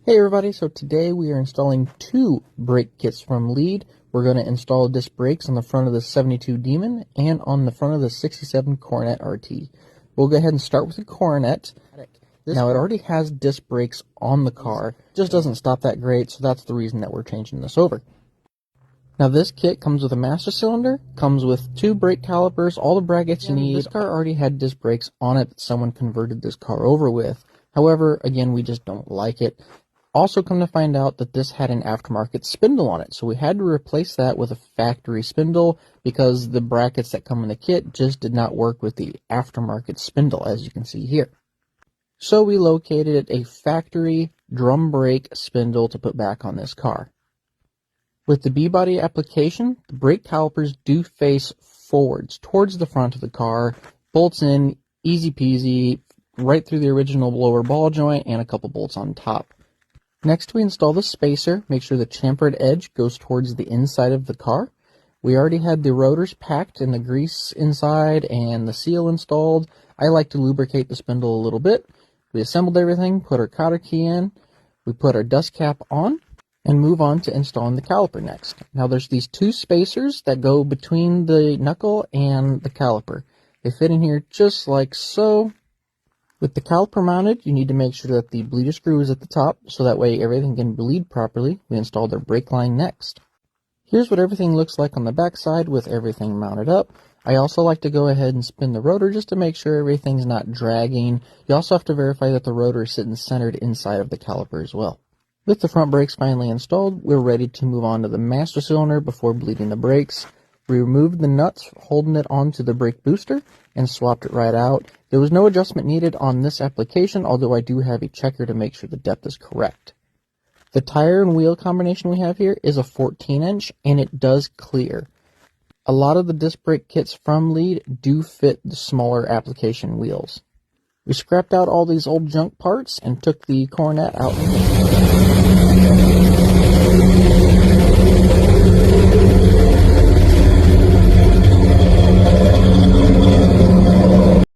Hey everybody, so today we are installing two brake kits from LEED. We're going to install disc brakes on the front of the 72 Demon and on the front of the 67 Coronet RT. We'll go ahead and start with the Coronet. Now it already has disc brakes on the car, just doesn't stop that great, so that's the reason that we're changing this over. Now this kit comes with a master cylinder, comes with two brake calipers, all the brackets you need. This car already had disc brakes on it that someone converted this car over with. However, again, we just don't like it. Also come to find out that this had an aftermarket spindle on it, so we had to replace that with a factory spindle because the brackets that come in the kit just did not work with the aftermarket spindle, as you can see here. So we located a factory drum brake spindle to put back on this car. With the B-body application, the brake calipers do face forwards towards the front of the car, bolts in, easy peasy, right through the original lower ball joint and a couple bolts on top. Next, we install the spacer, make sure the chamfered edge goes towards the inside of the car. We already had the rotors packed and the grease inside and the seal installed. I like to lubricate the spindle a little bit. We assembled everything, put our cotter key in, we put our dust cap on, and move on to installing the caliper next. Now there's these two spacers that go between the knuckle and the caliper. They fit in here just like so. With the caliper mounted, you need to make sure that the bleeder screw is at the top, so that way everything can bleed properly. We installed our brake line next. Here's what everything looks like on the back side with everything mounted up. I also like to go ahead and spin the rotor just to make sure everything's not dragging. You also have to verify that the rotor is sitting centered inside of the caliper as well. With the front brakes finally installed, we're ready to move on to the master cylinder before bleeding the brakes. We removed the nuts holding it onto the brake booster and swapped it right out. There was no adjustment needed on this application, although I do have a checker to make sure the depth is correct. The tire and wheel combination we have here is a 14-inch, and it does clear. A lot of the disc brake kits from LEED do fit the smaller application wheels. We scrapped out all these old junk parts and took the Coronet out.